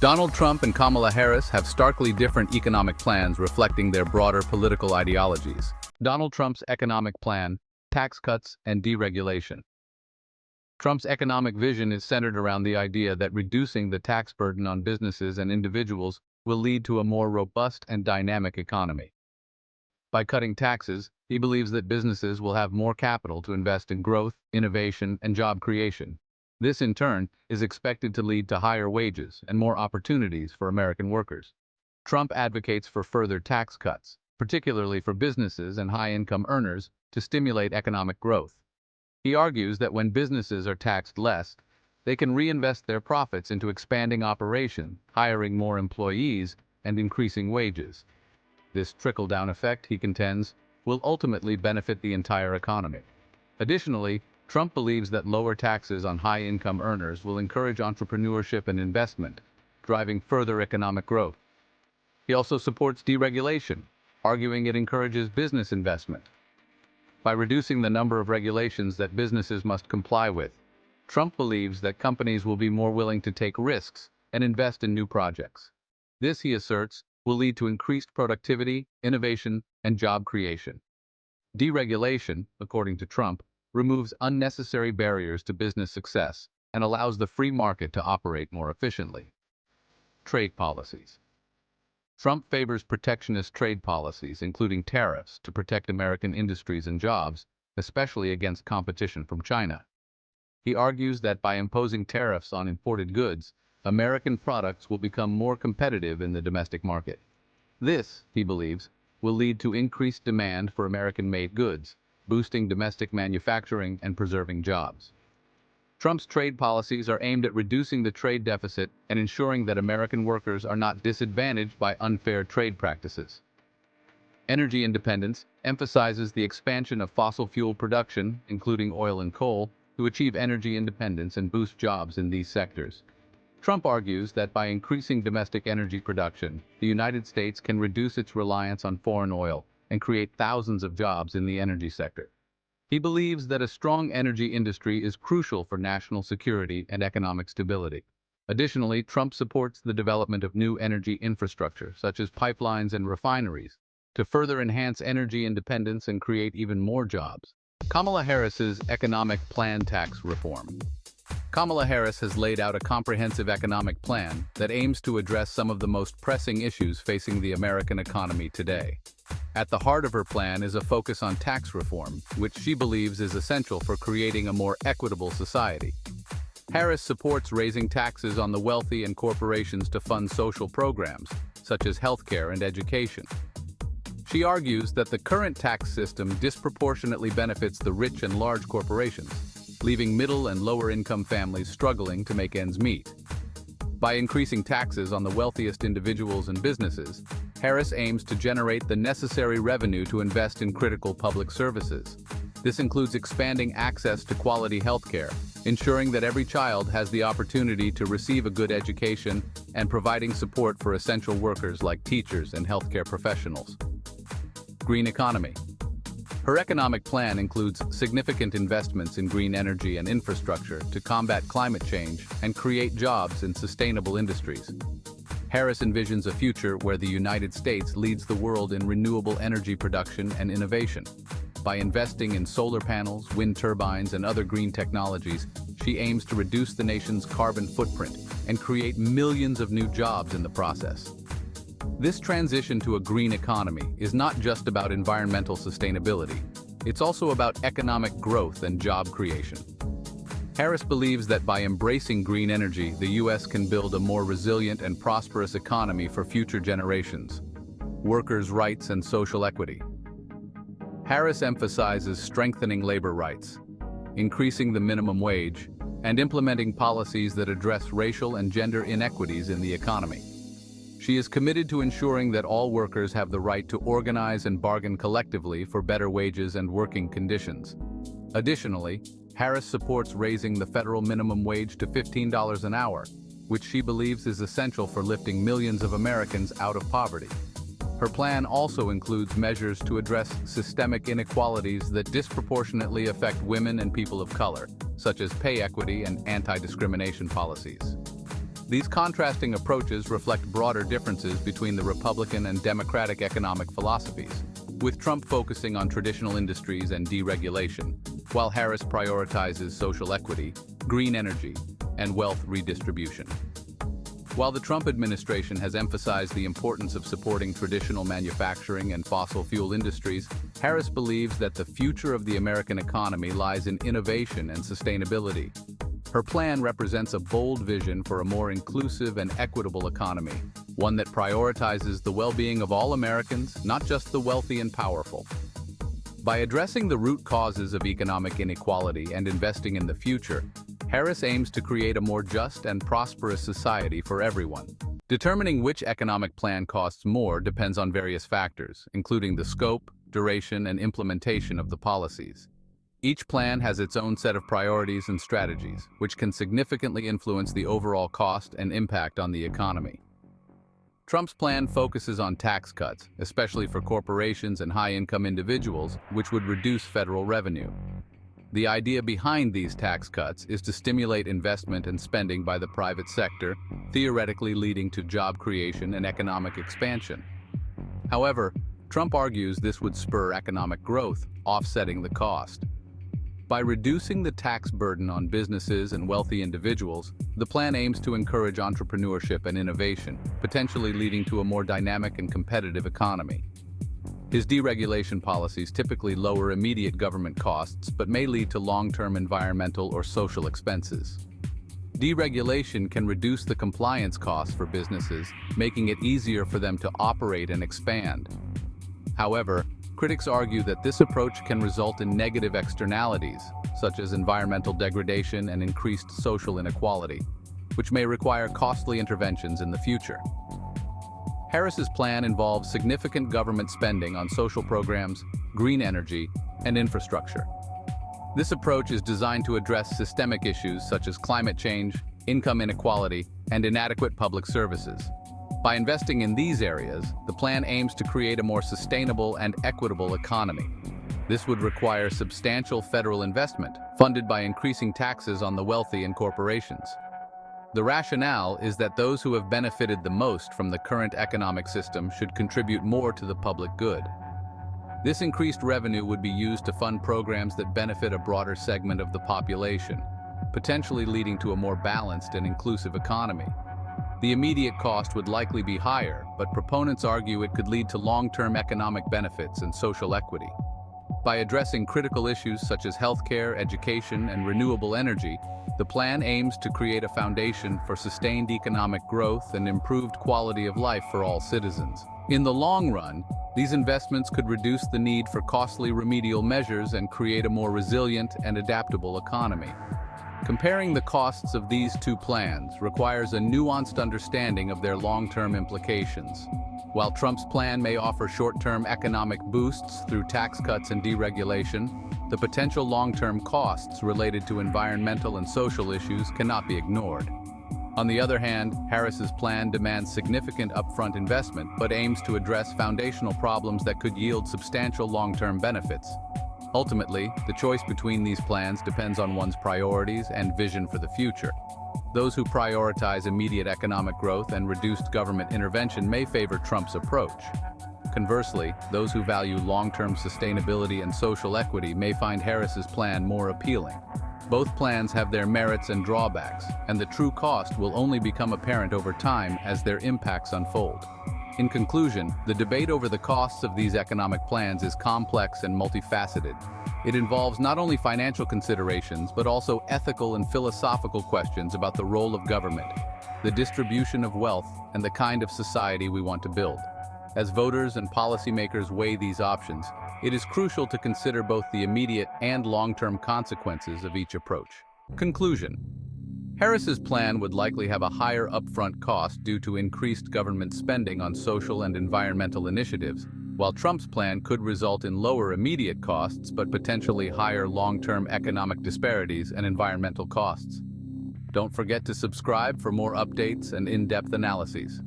Donald Trump and Kamala Harris have starkly different economic plans reflecting their broader political ideologies. Donald Trump's economic plan: tax cuts and deregulation. Trump's economic vision is centered around the idea that reducing the tax burden on businesses and individuals will lead to a more robust and dynamic economy. By cutting taxes, he believes that businesses will have more capital to invest in growth, innovation, and job creation. This, in turn, is expected to lead to higher wages and more opportunities for American workers. Trump advocates for further tax cuts, particularly for businesses and high-income earners, to stimulate economic growth. He argues that when businesses are taxed less, they can reinvest their profits into expanding operations, hiring more employees, and increasing wages. This trickle-down effect, he contends, will ultimately benefit the entire economy. Additionally, Trump believes that lower taxes on high-income earners will encourage entrepreneurship and investment, driving further economic growth. He also supports deregulation, arguing it encourages business investment. By reducing the number of regulations that businesses must comply with, Trump believes that companies will be more willing to take risks and invest in new projects. This, he asserts, will lead to increased productivity, innovation, and job creation. Deregulation, according to Trump, removes unnecessary barriers to business success and allows the free market to operate more efficiently. Trade policies. Trump favors protectionist trade policies, including tariffs, to protect American industries and jobs, especially against competition from China. He argues that by imposing tariffs on imported goods, American products will become more competitive in the domestic market. This, he believes, will lead to increased demand for American-made goods, boosting domestic manufacturing and preserving jobs. Trump's trade policies are aimed at reducing the trade deficit and ensuring that American workers are not disadvantaged by unfair trade practices. Energy independence emphasizes the expansion of fossil fuel production, including oil and coal, to achieve energy independence and boost jobs in these sectors. Trump argues that by increasing domestic energy production, the United States can reduce its reliance on foreign oil and create thousands of jobs in the energy sector. He believes that a strong energy industry is crucial for national security and economic stability. Additionally, Trump supports the development of new energy infrastructure, such as pipelines and refineries, to further enhance energy independence and create even more jobs. Kamala Harris's economic plan: tax reform. Kamala Harris has laid out a comprehensive economic plan that aims to address some of the most pressing issues facing the American economy today. At the heart of her plan is a focus on tax reform, which she believes is essential for creating a more equitable society. Harris supports raising taxes on the wealthy and corporations to fund social programs, such as healthcare and education. She argues that the current tax system disproportionately benefits the rich and large corporations, leaving middle and lower-income families struggling to make ends meet. By increasing taxes on the wealthiest individuals and businesses, Harris aims to generate the necessary revenue to invest in critical public services. This includes expanding access to quality healthcare, ensuring that every child has the opportunity to receive a good education, and providing support for essential workers like teachers and healthcare professionals. Green economy. Her economic plan includes significant investments in green energy and infrastructure to combat climate change and create jobs in sustainable industries. Harris envisions a future where the United States leads the world in renewable energy production and innovation. By investing in solar panels, wind turbines, and other green technologies, she aims to reduce the nation's carbon footprint and create millions of new jobs in the process. This transition to a green economy is not just about environmental sustainability. It's also about economic growth and job creation. Harris believes that by embracing green energy, the U.S. can build a more resilient and prosperous economy for future generations. Workers' rights and social equity. Harris emphasizes strengthening labor rights, increasing the minimum wage, and implementing policies that address racial and gender inequities in the economy. She is committed to ensuring that all workers have the right to organize and bargain collectively for better wages and working conditions. Additionally, Harris supports raising the federal minimum wage to $15 an hour, which she believes is essential for lifting millions of Americans out of poverty. Her plan also includes measures to address systemic inequalities that disproportionately affect women and people of color, such as pay equity and anti-discrimination policies. These contrasting approaches reflect broader differences between the Republican and Democratic economic philosophies, with Trump focusing on traditional industries and deregulation, while Harris prioritizes social equity, green energy, and wealth redistribution. While the Trump administration has emphasized the importance of supporting traditional manufacturing and fossil fuel industries, Harris believes that the future of the American economy lies in innovation and sustainability. Her plan represents a bold vision for a more inclusive and equitable economy, one that prioritizes the well-being of all Americans, not just the wealthy and powerful. By addressing the root causes of economic inequality and investing in the future, Harris aims to create a more just and prosperous society for everyone. Determining which economic plan costs more depends on various factors, including the scope, duration, and implementation of the policies. Each plan has its own set of priorities and strategies, which can significantly influence the overall cost and impact on the economy. Trump's plan focuses on tax cuts, especially for corporations and high-income individuals, which would reduce federal revenue. The idea behind these tax cuts is to stimulate investment and spending by the private sector, theoretically leading to job creation and economic expansion. However, Trump argues this would spur economic growth, offsetting the cost. By reducing the tax burden on businesses and wealthy individuals, the plan aims to encourage entrepreneurship and innovation, potentially leading to a more dynamic and competitive economy. His deregulation policies typically lower immediate government costs but may lead to long-term environmental or social expenses. Deregulation can reduce the compliance costs for businesses, making it easier for them to operate and expand. However, critics argue that this approach can result in negative externalities, such as environmental degradation and increased social inequality, which may require costly interventions in the future. Harris's plan involves significant government spending on social programs, green energy, and infrastructure. This approach is designed to address systemic issues such as climate change, income inequality, and inadequate public services. By investing in these areas, the plan aims to create a more sustainable and equitable economy. This would require substantial federal investment, funded by increasing taxes on the wealthy and corporations. The rationale is that those who have benefited the most from the current economic system should contribute more to the public good. This increased revenue would be used to fund programs that benefit a broader segment of the population, potentially leading to a more balanced and inclusive economy. The immediate cost would likely be higher, but proponents argue it could lead to long-term economic benefits and social equity. By addressing critical issues such as healthcare, education, and renewable energy, the plan aims to create a foundation for sustained economic growth and improved quality of life for all citizens. In the long run, these investments could reduce the need for costly remedial measures and create a more resilient and adaptable economy. Comparing the costs of these two plans requires a nuanced understanding of their long-term implications. While Trump's plan may offer short-term economic boosts through tax cuts and deregulation, the potential long-term costs related to environmental and social issues cannot be ignored. On the other hand, Harris's plan demands significant upfront investment but aims to address foundational problems that could yield substantial long-term benefits. Ultimately, the choice between these plans depends on one's priorities and vision for the future. Those who prioritize immediate economic growth and reduced government intervention may favor Trump's approach. Conversely, those who value long-term sustainability and social equity may find Harris's plan more appealing. Both plans have their merits and drawbacks, and the true cost will only become apparent over time as their impacts unfold. In conclusion, the debate over the costs of these economic plans is complex and multifaceted. It involves not only financial considerations, but also ethical and philosophical questions about the role of government, the distribution of wealth, and the kind of society we want to build. As voters and policymakers weigh these options, it is crucial to consider both the immediate and long-term consequences of each approach. Conclusion: Harris's plan would likely have a higher upfront cost due to increased government spending on social and environmental initiatives, while Trump's plan could result in lower immediate costs but potentially higher long-term economic disparities and environmental costs. Don't forget to subscribe for more updates and in-depth analyses.